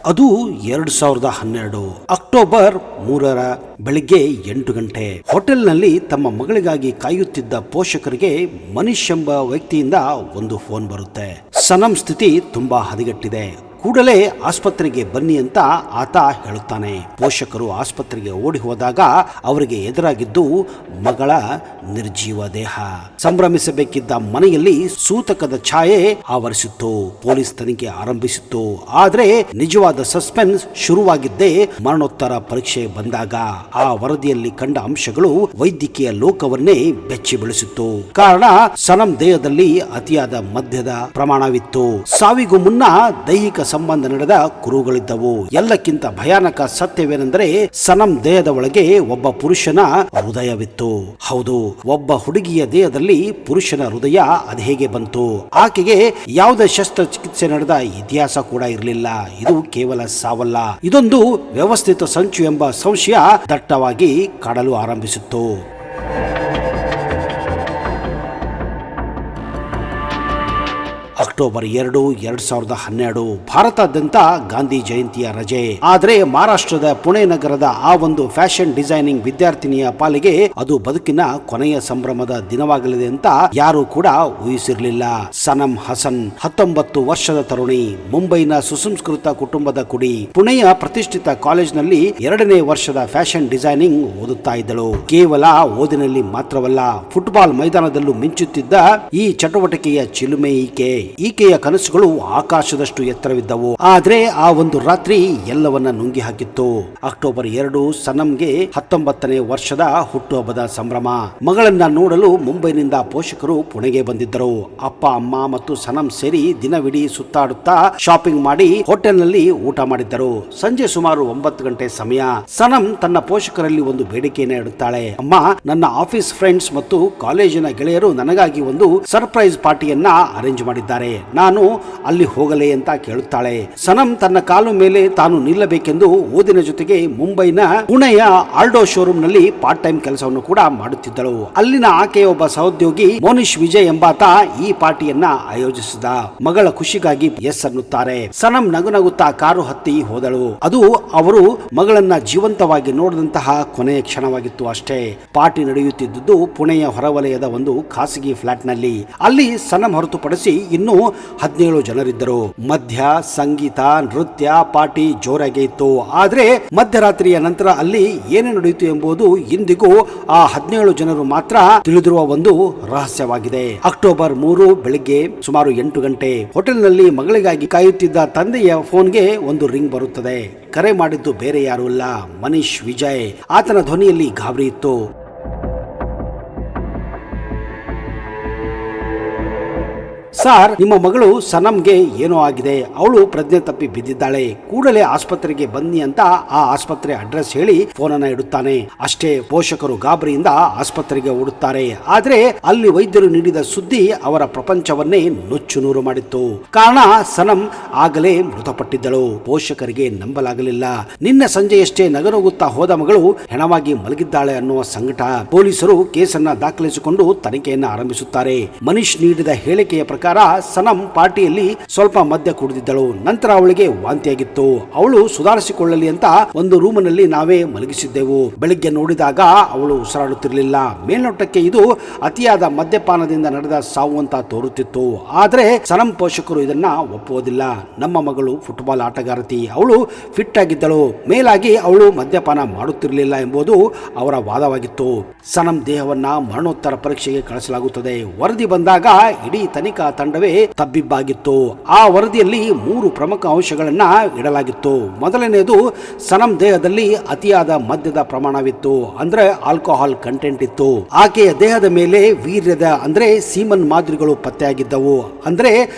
ಅದು 2012 ಅಕ್ಟೋಬರ್ 3 ಬೆಳಿಗ್ಗೆ 8 ಗಂಟೆ. ಹೋಟೆಲ್ನಲ್ಲಿ ತಮ್ಮ ಮಗಳಿಗಾಗಿ ಕಾಯುತ್ತಿದ್ದ ಪೋಷಕರಿಗೆ ಮನೀಶ್ ಎಂಬ ವ್ಯಕ್ತಿಯಿಂದ ಒಂದು ಫೋನ್ ಬರುತ್ತೆ. ಸನಂ ಸ್ಥಿತಿ ತುಂಬಾ ಹದಗೆಟ್ಟಿದೆ, ಕೂಡಲೇ ಆಸ್ಪತ್ರೆಗೆ ಬನ್ನಿ ಅಂತ ಆತ ಹೇಳುತ್ತಾನೆ. ಪೋಷಕರು ಆಸ್ಪತ್ರೆಗೆ ಓಡಿ ಹೋದಾಗ ಅವರಿಗೆ ಎದುರಾಗಿದ್ದು ಮಗಳ ನಿರ್ಜೀವ ದೇಹ. ಸಂಭ್ರಮಿಸಬೇಕಿದ್ದ ಮನೆಯಲ್ಲಿ ಸೂತಕದ ಛಾಯೆ ಆವರಿಸಿತ್ತು. ಪೊಲೀಸ್ ತನಿಖೆ ಆರಂಭಿಸಿತ್ತು. ಆದರೆ ನಿಜವಾದ ಸಸ್ಪೆನ್ಸ್ ಶುರುವಾಗಿದ್ದೇ ಮರಣೋತ್ತರ ಪರೀಕ್ಷೆ ಬಂದಾಗ. ಆ ವರದಿಯಲ್ಲಿ ಕಂಡ ಅಂಶಗಳು ವೈದ್ಯಕೀಯ ಲೋಕವನ್ನೇ ಬೆಚ್ಚಿ ಬೀಳಿಸಿತ್ತು. ಕಾರಣ ಸನಂ ದೇಹದಲ್ಲಿ ಅತಿಯಾದ ಮದ್ಯದ ಪ್ರಮಾಣವಿತ್ತು. ಸಾವಿಗೂ ಮುನ್ನ ದೈಹಿಕ ಸಂಬಂಧ ನಡೆದ ಕುರುಗಳಿದ್ದವು. ಎಲ್ಲಕ್ಕಿಂತ ಭಯಾನಕ ಸತ್ಯವೇನೆಂದರೆ ಸನಂ ದೇಹದ ಒಳಗೆ ಒಬ್ಬ ಪುರುಷನ ಹೃದಯವಿತ್ತು. ಹೌದು, ಒಬ್ಬ ಹುಡುಗಿಯ ದೇಹದಲ್ಲಿ ಪುರುಷನ ಹೃದಯ ಅದು ಹೇಗೆ ಬಂತು? ಆಕೆಗೆ ಯಾವುದೇ ಶಸ್ತ್ರಚಿಕಿತ್ಸೆ ನಡೆದ ಇತಿಹಾಸ ಕೂಡ ಇರಲಿಲ್ಲ. ಇದು ಕೇವಲ ಸಾವಲ್ಲ, ಇದೊಂದು ವ್ಯವಸ್ಥಿತ ಸಂಚು ಎಂಬ ಸಂಶಯ ದಟ್ಟವಾಗಿ ಕಾಡಲು ಆರಂಭಿಸಿತ್ತು. ಅಕ್ಟೋಬರ್ 2, 2012 ಭಾರತಾದ್ಯಂತ ಗಾಂಧಿ ಜಯಂತಿಯ ರಜೆ. ಆದರೆ ಮಹಾರಾಷ್ಟ್ರದ ಪುಣೆ ನಗರದ ಆ ಒಂದು ಫ್ಯಾಷನ್ ಡಿಸೈನಿಂಗ್ ವಿದ್ಯಾರ್ಥಿನಿಯ ಪಾಲಿಗೆ ಅದು ಬದುಕಿನ ಕೊನೆಯ ಸಂಭ್ರಮದ ದಿನವಾಗಲಿದೆ ಅಂತ ಯಾರು ಕೂಡ ಊಹಿಸಿರಲಿಲ್ಲ. ಸನಂ ಹಸನ್ 19 ವರ್ಷದ ತರುಣಿ, ಮುಂಬೈನ ಸುಸಂಸ್ಕೃತ ಕುಟುಂಬದ ಕುಡಿ, ಪುಣೆಯ ಪ್ರತಿಷ್ಠಿತ ಕಾಲೇಜ್ನಲ್ಲಿ 2ನೇ ವರ್ಷದ ಫ್ಯಾಷನ್ ಡಿಸೈನಿಂಗ್ ಓದುತ್ತಾ ಇದ್ದಳು. ಕೇವಲ ಓದಿನಲ್ಲಿ ಮಾತ್ರವಲ್ಲ, ಫುಟ್ಬಾಲ್ ಮೈದಾನದಲ್ಲೂ ಮಿಂಚುತ್ತಿದ್ದ ಈ ಚಟುವಟಿಕೆಯ ಚಿಲುಮೆ ಈಕೆಯ ಕನಸುಗಳು ಆಕಾಶದಷ್ಟು ಎತ್ತರವಿದ್ದವು. ಆದ್ರೆ ಆ ಒಂದು ರಾತ್ರಿ ಎಲ್ಲವನ್ನ ನುಂಗಿ ಹಾಕಿತ್ತು. ಅಕ್ಟೋಬರ್ 2 ಸನಂಗೆ 19ನೇ ವರ್ಷದ ಹುಟ್ಟುಹಬ್ಬದ ಸಂಭ್ರಮ. ಮಗಳನ್ನ ನೋಡಲು ಮುಂಬೈನಿಂದ ಪೋಷಕರು ಪುಣೆಗೆ ಬಂದಿದ್ದರು. ಅಪ್ಪ, ಅಮ್ಮ ಮತ್ತು ಸನಂ ಸೇರಿ ದಿನವಿಡೀ ಸುತ್ತಾಡುತ್ತಾ ಶಾಪಿಂಗ್ ಮಾಡಿ ಹೋಟೆಲ್ನಲ್ಲಿ ಊಟ ಮಾಡಿದ್ದರು. ಸಂಜೆ ಸುಮಾರು 9 ಗಂಟೆ ಸಮಯ. ಸನಂ ತನ್ನ ಪೋಷಕರಲ್ಲಿ ಒಂದು ಬೇಡಿಕೆಯನ್ನು ಇಡುತ್ತಾಳೆ. ಅಮ್ಮ, ನನ್ನ ಆಫೀಸ್ ಫ್ರೆಂಡ್ಸ್ ಮತ್ತು ಕಾಲೇಜಿನ ಗೆಳೆಯರು ನನಗಾಗಿ ಒಂದು ಸರ್ಪ್ರೈಸ್ ಪಾರ್ಟಿಯನ್ನ ಅರೇಂಜ್ ಮಾಡಿದ್ದಾರೆ, ನಾನು ಅಲ್ಲಿ ಹೋಗಲೇ ಅಂತ ಕೇಳುತ್ತಾಳೆ. ಸನಂ ತನ್ನ ಕಾಲು ಮೇಲೆ ತಾನು ನಿಲ್ಲಬೇಕೆಂದು ಓದಿನ ಜೊತೆಗೆ ಮುಂಬೈನ ಪುಣೆಯ ಆಲ್ಡೋ ಶೋರೂಮ್ ನಲ್ಲಿ ಪಾರ್ಟ್ ಟೈಮ್ ಕೆಲಸವನ್ನು ಕೂಡ ಮಾಡುತ್ತಿದ್ದಳು. ಅಲ್ಲಿನ ಆಕೆಯ ಒಬ್ಬ ಸಹೋದ್ಯೋಗಿ ಮೋನಿಶ್ ವಿಜಯ್ ಎಂಬಾತ ಈ ಪಾರ್ಟಿಯನ್ನ ಆಯೋಜಿಸಿದ. ಮಗಳ ಖುಷಿಗಾಗಿ ಎಸ್ ಅನ್ನುತ್ತಾರೆ. ಸನಂ ನಗುನಗುತ್ತಾ ಕಾರು ಹತ್ತಿ ಹೋದಳು. ಅದು ಅವರು ಮಗಳನ್ನ ಜೀವಂತವಾಗಿ ನೋಡಿದಂತಹ ಕೊನೆಯ ಕ್ಷಣವಾಗಿತ್ತು ಅಷ್ಟೇ. ಪಾರ್ಟಿ ನಡೆಯುತ್ತಿದ್ದುದು ಪುಣೆಯ ಹೊರವಲಯದ ಒಂದು ಖಾಸಗಿ ಫ್ಲಾಟ್ ನಲ್ಲಿ. ಅಲ್ಲಿ ಸನಂ ಹೊರತುಪಡಿಸಿ ಇನ್ನೂ 17 ಜನರಿದ್ದರು. ಮಧ್ಯ ಸಂಗೀತ, ನೃತ್ಯ, ಪಾರ್ಟಿ ಜೋರಾಗಿ ಇತ್ತು. ಆದ್ರೆ ಮಧ್ಯರಾತ್ರಿಯ ನಂತರ ಅಲ್ಲಿ ಏನೇ ನಡೆಯಿತು ಎಂಬುದು ಇಂದಿಗೂ ಆ 17 ಜನರು ಮಾತ್ರ ತಿಳಿದಿರುವ ಒಂದು ರಹಸ್ಯವಾಗಿದೆ. ಅಕ್ಟೋಬರ್ 3 ಬೆಳಿಗ್ಗೆ ಸುಮಾರು 8 ಗಂಟೆ ಹೋಟೆಲ್ನಲ್ಲಿ ಮಗಳಿಗಾಗಿ ಕಾಯುತ್ತಿದ್ದ ತಂದೆಯ ಫೋನ್ಗೆ ಒಂದು ರಿಂಗ್ ಬರುತ್ತದೆ. ಕರೆ ಮಾಡಿದ್ದು ಬೇರೆ ಯಾರೂ ಅಲ್ಲ, ಮನೀಶ್ ವಿಜಯ್. ಆತನ ಧ್ವನಿಯಲ್ಲಿ ಗಾಬರಿ ಇತ್ತು. ಸರ್, ನಿಮ್ಮ ಮಗಳು ಸನಂಗೆ ಏನೋ ಆಗಿದೆ, ಅವಳು ಪ್ರಜ್ಞೆ ತಪ್ಪಿ ಬಿದ್ದಿದ್ದಾಳೆ, ಕೂಡಲೇ ಆಸ್ಪತ್ರೆಗೆ ಬನ್ನಿ ಅಂತ ಆ ಆಸ್ಪತ್ರೆ ಅಡ್ರೆಸ್ ಹೇಳಿ ಫೋನನ್ನ ಇಡುತ್ತಾನೆ. ಅಷ್ಟೇ, ಪೋಷಕರು ಗಾಬರಿಯಿಂದ ಆಸ್ಪತ್ರೆಗೆ ಓಡುತ್ತಾರೆ. ಆದ್ರೆ ಅಲ್ಲಿ ವೈದ್ಯರು ನೀಡಿದ ಸುದ್ದಿ ಅವರ ಪ್ರಪಂಚವನ್ನೇ ನುಚ್ಚು ನೂರು ಮಾಡಿತ್ತು. ಕಾರಣ ಸನಂ ಆಗಲೇ ಮೃತಪಟ್ಟಿದ್ದಳು. ಪೋಷಕರಿಗೆ ನಂಬಲಾಗಲಿಲ್ಲ. ನಿನ್ನೆ ಸಂಜೆಯಷ್ಟೇ ನಗರೋಗುತ್ತಾ ಹೋದ ಮಗಳು ಹೆಣವಾಗಿ ಮಲಗಿದ್ದಾಳೆ ಅನ್ನುವ ಸಂಕಟ. ಪೊಲೀಸರು ಕೇಸನ್ನ ದಾಖಲಿಸಿಕೊಂಡು ತನಿಖೆಯನ್ನ ಆರಂಭಿಸುತ್ತಾರೆ. ಮನೀಶ್ ನೀಡಿದ ಹೇಳಿಕೆಯ ಪ್ರಕಾರ ಸನಂ ಪಾರ್ಟಿಯಲ್ಲಿ ಸ್ವಲ್ಪ ಮದ್ಯ ಕುಡಿದಿದ್ದಳು. ನಂತರ ಅವಳಿಗೆ ವಾಂತಿಯಾಗಿತ್ತು. ಅವಳು ಸುಧಾರಿಸಿಕೊಳ್ಳಲಿ ಅಂತ ಒಂದು ರೂಮಿನಲ್ಲಿ ನಾವೇ ಮಲಗಿಸಿದ್ದೆವು. ಬೆಳಿಗ್ಗೆ ನೋಡಿದಾಗ ಅವಳು ಉಸಿರಾಡುತ್ತಿರಲಿಲ್ಲ. ಮೇಲ್ನೋಟಕ್ಕೆ ಇದು ಅತಿಯಾದ ಮದ್ಯಪಾನದಿಂದ ನಡೆದ ಸಾವು ಅಂತ ತೋರುತ್ತಿತ್ತು. ಆದ್ರೆ ಸನಂ ಪೋಷಕರು ಇದನ್ನ ಒಪ್ಪುವುದಿಲ್ಲ. ನಮ್ಮ ಮಗಳು ಫುಟ್ಬಾಲ್ ಆಟಗಾರತಿ, ಅವಳು ಫಿಟ್ ಆಗಿದ್ದಳು, ಮೇಲಾಗಿ ಅವಳು ಮದ್ಯಪಾನ ಮಾಡುತ್ತಿರಲಿಲ್ಲ ಎಂಬುದು ಅವರ ವಾದವಾಗಿತ್ತು. ಸನಂ ದೇಹವನ್ನ ಮರಣೋತ್ತರ ಪರೀಕ್ಷೆಗೆ ಕಳಿಸಲಾಗುತ್ತದೆ. ವರದಿ ಬಂದಾಗ ಇಡೀ ತನಿಖಾ ತಂಡವೇ ತಬ್ಬಿಬ್ಬಾಗಿತ್ತು. ಆ ವರದಿಯಲ್ಲಿ 3 ಪ್ರಮುಖ ಅಂಶಗಳನ್ನ ಇಡಲಾಗಿತ್ತು. ಮೊದಲನೆಯದು, ಸನಂ ದೇಹದಲ್ಲಿ ಅತಿಯಾದ ಮದ್ಯದ ಪ್ರಮಾಣವಿತ್ತು, ಅಂದ್ರೆ ಆಲ್ಕೋಹಾಲ್ ಕಂಟೆಂಟ್ ಇತ್ತು. ಆಕೆಯ ದೇಹದ ಮೇಲೆ ವೀರ್ಯದ ಅಂದ್ರೆ ಸೀಮನ್ ಮಾದರಿಗಳು ಪತ್ತೆಯಾಗಿದ್ದವು. ಅಂದ್ರೆ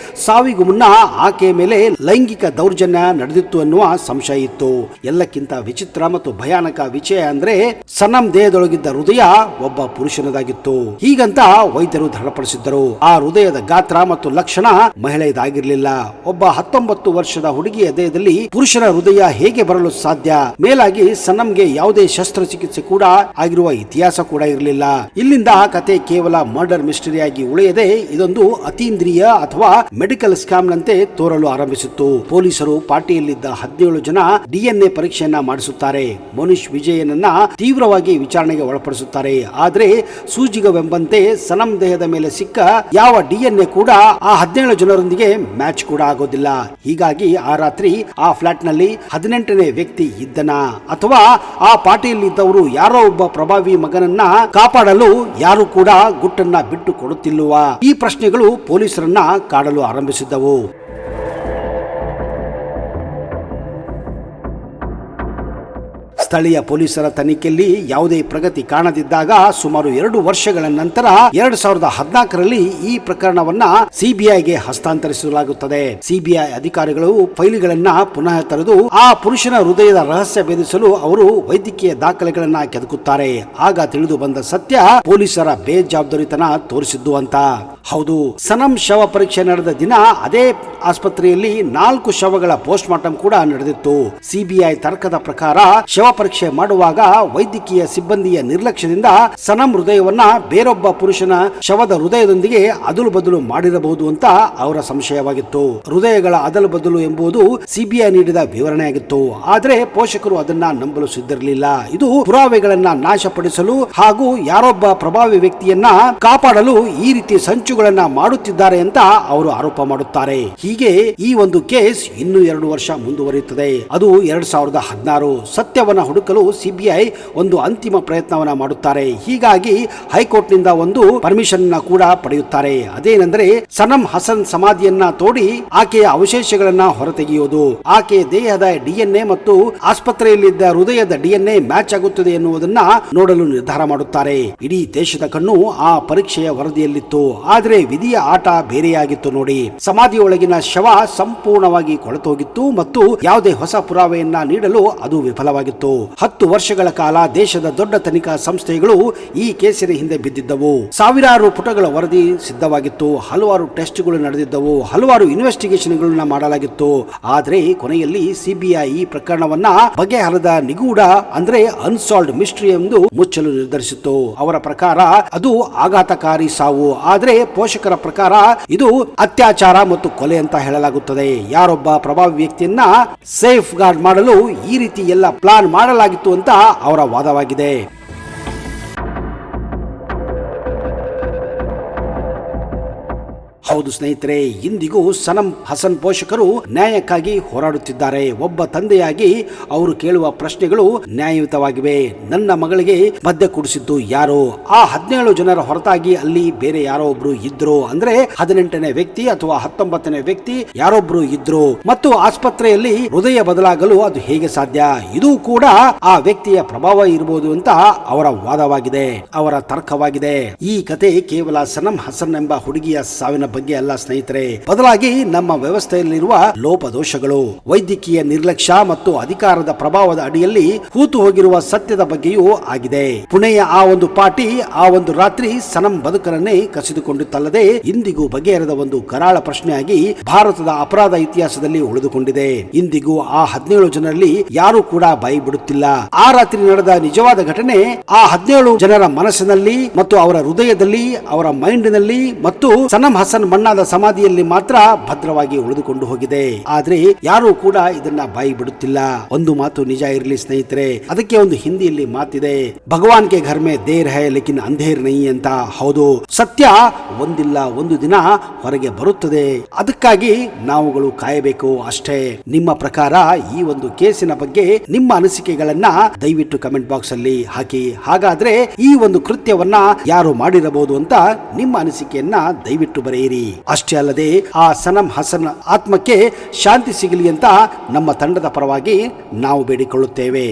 ಸಾವಿಗೂ ಮುನ್ನ ಆಕೆಯ ಮೇಲೆ ಲೈಂಗಿಕ ದೌರ್ಜನ್ಯ ನಡೆದಿತ್ತು ಎನ್ನುವ ಸಂಶಯ ಇತ್ತು. ಎಲ್ಲಕ್ಕಿಂತ ವಿಚಿತ್ರ ಮತ್ತು ಭಯಾನಕ ವಿಷಯ ಅಂದ್ರೆ ಸನಂ ದೇಹದೊಳಗಿದ್ದ ಹೃದಯ ಒಬ್ಬ ಪುರುಷನದಾಗಿತ್ತು. ಹೀಗಂತ ವೈದ್ಯರು ದೃಢಪಡಿಸಿದ್ದರು. ಆ ಹೃದಯದ ಗಾತ್ರ ಮತ್ತು ಲಕ್ಷಣ ಮಹಿಳೆಯದಾಗಿರ್ಲಿಲ್ಲ. ಒಬ್ಬ 19 ವರ್ಷದ ಹುಡುಗಿಯ ದೇಹದಲ್ಲಿ ಪುರುಷನ ಹೃದಯ ಹೇಗೆ ಬರಲು ಸಾಧ್ಯ? ಮೇಲಾಗಿ ಸನಂಗೆ ಯಾವುದೇ ಶಸ್ತ್ರಚಿಕಿತ್ಸೆ ಕೂಡ ಆಗಿರುವ ಇತಿಹಾಸ ಕೂಡ ಇರಲಿಲ್ಲ. ಇಲ್ಲಿಂದ ಕತೆ ಕೇವಲ ಮರ್ಡರ್ ಮಿಸ್ಟರಿಯಾಗಿ ಉಳಿಯದೆ ಇದೊಂದು ಅತೀಂದ್ರಿಯ ಅಥವಾ ಮೆಡಿಕಲ್ ಸ್ಕ್ಯಾಮ್ ನಂತೆ ತೋರಲು ಆರಂಭಿಸಿತ್ತು. ಪೊಲೀಸರು ಪಾರ್ಟಿಯಲ್ಲಿದ್ದ 17 ಜನ DNA ಪರೀಕ್ಷೆಯನ್ನ ಮಾಡಿಸುತ್ತಾರೆ. ಮನೀಶ್ ವಿಜಯನನ್ನ ತೀವ್ರವಾಗಿ ವಿಚಾರಣೆಗೆ ಒಳಪಡಿಸುತ್ತಾರೆ. ಆದ್ರೆ ಸೂಜಿಗವೆಂಬಂತೆ ಸನಂ ದೇಹದ ಮೇಲೆ ಸಿಕ್ಕ ಯಾವ DNA ಕೂಡ ಆ 17 ಜನರೊಂದಿಗೆ ಮ್ಯಾಚ್ ಕೂಡ ಆಗೋದಿಲ್ಲ. ಹೀಗಾಗಿ ಆ ರಾತ್ರಿ ಆ ಫ್ಲಾಟ್ ನಲ್ಲಿ 18ನೇ ವ್ಯಕ್ತಿ ಇದ್ದನ ಅಥವಾ ಆ ಪಾರ್ಟಿಯಲ್ಲಿದ್ದವರು ಯಾರೋ ಒಬ್ಬ ಪ್ರಭಾವಿ ಮಗನನ್ನ ಕಾಪಾಡಲು ಯಾರು ಕೂಡ ಗುಟ್ಟನ್ನ ಬಿಟ್ಟು ಕೊಡುತ್ತಿಲ್ಲವಾ? ಈ ಪ್ರಶ್ನೆಗಳು ಪೊಲೀಸರನ್ನ ಕಾಡಲು ಆರಂಭಿಸಿದ್ದವು. ಸ್ಥಳೀಯ ಪೊಲೀಸರ ತನಿಖೆಯಲ್ಲಿ ಯಾವುದೇ ಪ್ರಗತಿ ಕಾಣದಿದ್ದಾಗ ಸುಮಾರು 2 ವರ್ಷಗಳ ನಂತರ 2014ರಲ್ಲಿ ಈ ಪ್ರಕರಣವನ್ನ ಸಿಬಿಐಗೆ ಹಸ್ತಾಂತರಿಸಲಾಗುತ್ತದೆ. ಸಿಬಿಐ ಅಧಿಕಾರಿಗಳು ಫೈಲ್ಗಳನ್ನ ಪುನಃ ತೆರೆದು ಆ ಪುರುಷನ ಹೃದಯದ ರಹಸ್ಯ ಭೇದಿಸಲು ಅವರು ವೈದ್ಯಕೀಯ ದಾಖಲೆಗಳನ್ನ ಕೆದಕುತ್ತಾರೆ. ಆಗ ತಿಳಿದು ಬಂದ ಸತ್ಯ ಪೊಲೀಸರ ಬೇಜವಾಬ್ದಾರಿತನ ತೋರಿಸಿದ್ದು ಅಂತ. ಹೌದು, ಸನಂ ಶವ ಪರೀಕ್ಷೆ ನಡೆದ ದಿನ ಅದೇ ಆಸ್ಪತ್ರೆಯಲ್ಲಿ 4 ಶವಗಳ ಪೋಸ್ಟ್ ಮಾರ್ಟಮ್ ಕೂಡ ನಡೆದಿತ್ತು. ಸಿಬಿಐ ತರ್ಕದ ಪ್ರಕಾರ ಶವ ಪರೀಕ್ಷೆ ಮಾಡುವಾಗ ವೈದ್ಯಕೀಯ ಸಿಬ್ಬಂದಿಯ ನಿರ್ಲಕ್ಷ್ಯದಿಂದ ಸನಂ ಹೃದಯವನ್ನ ಬೇರೊಬ್ಬ ಪುರುಷನ ಶವದ ಹೃದಯದೊಂದಿಗೆ ಅದಲು ಬದಲು ಮಾಡಿರಬಹುದು ಅಂತ ಅವರ ಸಂಶಯವಾಗಿತ್ತು. ಹೃದಯಗಳ ಅದಲು ಬದಲು ಎಂಬುದು ಸಿಬಿಐ ನೀಡಿದ ವಿವರಣೆಯಾಗಿತ್ತು. ಆದ್ರೆ ಪೋಷಕರು ಅದನ್ನ ನಂಬಲು ಸಿದ್ಧರಿರಲಿಲ್ಲ. ಇದು ಪುರಾವೆಗಳನ್ನ ನಾಶಪಡಿಸಲು ಹಾಗೂ ಯಾರೊಬ್ಬ ಪ್ರಭಾವಿ ವ್ಯಕ್ತಿಯನ್ನ ಕಾಪಾಡಲು ಈ ರೀತಿ ಸಂಚುಗಳನ್ನ ಮಾಡುತ್ತಿದ್ದಾರೆ ಅಂತ ಅವರು ಆರೋಪ ಮಾಡುತ್ತಾರೆ. ಹೀಗೆ ಈ ಒಂದು ಕೇಸ್ ಇನ್ನೂ 2 ವರ್ಷ ಮುಂದುವರಿಯುತ್ತದೆ. ಅದು 2016. ಸತ್ಯವನ್ನ ಹುಡುಕಲು ಸಿಬಿಐ ಒಂದು ಅಂತಿಮ ಪ್ರಯತ್ನವನ್ನ ಮಾಡುತ್ತಾರೆ. ಹೀಗಾಗಿ ಹೈಕೋರ್ಟ್ ನಿಂದ ಒಂದು ಪರ್ಮಿಷನ್ ಕೂಡ ಪಡೆಯುತ್ತಾರೆ. ಅದೇನೆಂದರೆ ಸನಂ ಹಸನ್ ಸಮಾಧಿಯನ್ನ ತೋಡಿ ಆಕೆಯ ಅವಶೇಷಗಳನ್ನ ಹೊರತೆಗೆಯುವುದು. ಆಕೆಯ ದೇಹದ DNA ಮತ್ತು ಆಸ್ಪತ್ರೆಯಲ್ಲಿದ್ದ ಹೃದಯದ DNA ಮ್ಯಾಚ್ ಆಗುತ್ತದೆ ಎನ್ನುವುದನ್ನ ನೋಡಲು ನಿರ್ಧಾರ ಮಾಡುತ್ತಾರೆ. ಇಡೀ ದೇಶದ ಕಣ್ಣು ಆ ಪರೀಕ್ಷೆಯ ವರದಿಯಲ್ಲಿತ್ತು. ಆದ್ರೆ ವಿಧಿಯ ಆಟ ಬೇರೆಯಾಗಿತ್ತು ನೋಡಿ. ಸಮಾಧಿಯೊಳಗಿನ ಶವ ಸಂಪೂರ್ಣವಾಗಿ ಕೊಳೆತೋಗಿತ್ತು ಮತ್ತು ಯಾವುದೇ ಹೊಸ ಪುರಾವೆಯನ್ನ ನೀಡಲು ಅದು ವಿಫಲವಾಗಿತ್ತು. 10 ವರ್ಷಗಳ ಕಾಲ ದೇಶದ ದೊಡ್ಡ ತನಿಖಾ ಸಂಸ್ಥೆಗಳು ಈ ಕೇಸಿನ ಹಿಂದೆ ಬಿದ್ದಿದ್ದವು. ಸಾವಿರಾರು ಪುಟಗಳ ವರದಿ ಸಿದ್ಧವಾಗಿತ್ತು. ಹಲವಾರು ಟೆಸ್ಟ್ಗಳು ನಡೆದಿದ್ದವು. ಹಲವಾರು ಇನ್ವೆಸ್ಟಿಗೇಷನ್ಗಳನ್ನ ಮಾಡಲಾಗಿತ್ತು. ಆದ್ರೆ ಕೊನೆಯಲ್ಲಿ ಸಿಬಿಐ ಈ ಪ್ರಕರಣವನ್ನ ಬಗೆಹರದ ನಿಗೂಢ ಅಂದ್ರೆ ಅನ್ಸಾಲ್ವ್ಡ್ ಮಿಸ್ಟ್ರಿ ಎಂದು ಮುಚ್ಚಲು ನಿರ್ಧರಿಸಿತ್ತು. ಅವರ ಪ್ರಕಾರ ಅದು ಆಘಾತಕಾರಿ ಸಾವು. ಆದ್ರೆ ಪೋಷಕರ ಪ್ರಕಾರ ಇದು ಅತ್ಯಾಚಾರ ಮತ್ತು ಕೊಲೆ ಅಂತ ಹೇಳಲಾಗುತ್ತದೆ. ಯಾರೊಬ್ಬ ಪ್ರಭಾವಿ ವ್ಯಕ್ತಿಯನ್ನ ಸೇಫ್ ಗಾರ್ಡ್ ಮಾಡಲು ಈ ರೀತಿ ಎಲ್ಲ ಪ್ಲಾನ್ ಮಾಡಲಾಗಿತ್ತು ಅಂತ ಅವರ ವಾದವಾಗಿದೆ. ಹೌದು ಸ್ನೇಹಿತರೆ, ಇಂದಿಗೂ ಸನಂ ಹಸನ್ ಪೋಷಕರು ನ್ಯಾಯಕ್ಕಾಗಿ ಹೋರಾಡುತ್ತಿದ್ದಾರೆ. ಒಬ್ಬ ತಂದೆಯಾಗಿ ಅವರು ಕೇಳುವ ಪ್ರಶ್ನೆಗಳು ನ್ಯಾಯಯುತವಾಗಿವೆ. ನನ್ನ ಮಗಳಿಗೆ ಮದ್ಯ ಕುಡಿಸಿದ್ದು ಯಾರು? ಆ 17 ಜನರ ಹೊರತಾಗಿ ಅಲ್ಲಿ ಬೇರೆ ಯಾರೋ ಒಬ್ರು ಇದ್ರು ಅಂದ್ರೆ 18ನೇ ವ್ಯಕ್ತಿ ಅಥವಾ 19ನೇ ವ್ಯಕ್ತಿ ಯಾರೊಬ್ರು ಇದ್ರು ಮತ್ತು ಆಸ್ಪತ್ರೆಯಲ್ಲಿ ಹೃದಯ ಬದಲಾಗಲು ಅದು ಹೇಗೆ ಸಾಧ್ಯ? ಇದು ಕೂಡ ಆ ವ್ಯಕ್ತಿಯ ಪ್ರಭಾವ ಇರಬಹುದು ಅಂತ ಅವರ ವಾದವಾಗಿದೆ, ಅವರ ತರ್ಕವಾಗಿದೆ. ಈ ಕತೆ ಕೇವಲ ಸನಂ ಹಸನ್ ಎಂಬ ಹುಡುಗಿಯ ಸಾವಿನ ಬಗ್ಗೆ ಅಲ್ಲ ಸ್ನೇಹಿತರೆ, ಬದಲಾಗಿ ನಮ್ಮ ವ್ಯವಸ್ಥೆಯಲ್ಲಿರುವ ಲೋಪದೋಷಗಳು, ವೈದ್ಯಕೀಯ ನಿರ್ಲಕ್ಷ್ಯ ಮತ್ತು ಅಧಿಕಾರದ ಪ್ರಭಾವದ ಅಡಿಯಲ್ಲಿ ಹೂತು ಹೋಗಿರುವ ಸತ್ಯದ ಬಗ್ಗೆಯೂ ಆಗಿದೆ. ಪುಣೆಯ ಆ ಒಂದು ಪಾರ್ಟಿ ಆ ಒಂದು ರಾತ್ರಿ ಸನಂ ಬದುಕನ್ನೇ ಕಸಿದುಕೊಂಡಿತ್ತಲ್ಲದೆ ಇಂದಿಗೂ ಬಗೆಹರದ ಒಂದು ಕರಾಳ ಪ್ರಶ್ನೆಯಾಗಿ ಭಾರತದ ಅಪರಾಧ ಇತಿಹಾಸದಲ್ಲಿ ಉಳಿದುಕೊಂಡಿದೆ. ಇಂದಿಗೂ ಆ 17 ಜನರಲ್ಲಿ ಯಾರು ಕೂಡ ಬಾಯಿ ಬಿಡುತ್ತಿಲ್ಲ. ಆ ರಾತ್ರಿ ನಡೆದ ನಿಜವಾದ ಘಟನೆ ಆ 17 ಜನರ ಮನಸ್ಸಿನಲ್ಲಿ ಮತ್ತು ಅವರ ಹೃದಯದಲ್ಲಿ, ಅವರ ಮೈಂಡಿನಲ್ಲಿ ಮತ್ತು ಸನಂ ಹಸನ್ ಮಣ್ಣಾದ ಸಮಾಧಿಯಲ್ಲಿ ಮಾತ್ರ ಭದ್ರವಾಗಿ ಉಳಿದುಕೊಂಡು ಹೋಗಿದೆ. ಆದ್ರೆ ಯಾರು ಕೂಡ ಇದನ್ನ ಬಾಯಿ ಬಿಡುತ್ತಿಲ್ಲ. ಒಂದು ಮಾತು ನಿಜ ಇರಲಿ ಸ್ನೇಹಿತರೆ, ಅದಕ್ಕೆ ಒಂದು ಹಿಂದಿಯಲ್ಲಿ ಮಾತಿದೆ, ಭಗವಾನ್ ಕೆ ಘರ್ ಮೇ ದೇರ್ ಹೈ ಲೇಕಿನ್ ಅಂಧೇರ್ ನಹೀ ಅಂತ. ಹೌದು, ಸತ್ಯ ಒಂದಿಲ್ಲ ಒಂದು ದಿನ ಹೊರಗೆ ಬರುತ್ತದೆ. ಅದಕ್ಕಾಗಿ ನಾವುಗಳು ಕಾಯಬೇಕು ಅಷ್ಟೇ. ನಿಮ್ಮ ಪ್ರಕಾರ ಈ ಒಂದು ಕೇಸಿನ ಬಗ್ಗೆ ನಿಮ್ಮ ಅನಿಸಿಕೆಗಳನ್ನ ದಯವಿಟ್ಟು ಕಮೆಂಟ್ ಬಾಕ್ಸ್ ಅಲ್ಲಿ ಹಾಕಿ. ಹಾಗಾದ್ರೆ ಈ ಒಂದು ಕೃತ್ಯವನ್ನ ಯಾರು ಮಾಡಿರಬಹುದು ಅಂತ ನಿಮ್ಮ ಅನಿಸಿಕೆಯನ್ನ ದಯವಿಟ್ಟು ಬರೆಯಿರಿ. ಅಷ್ಟೇ ಅಲ್ಲದೆ ಆ ಸನಂ ಹಸನ್ ಆತ್ಮಕ್ಕೆ ಶಾಂತಿ ಸಿಗಲಿ ಅಂತ ನಮ್ಮ ತಂಡದ ಪರವಾಗಿ ನಾವು ಬೇಡಿಕೊಳ್ಳುತ್ತೇವೆ.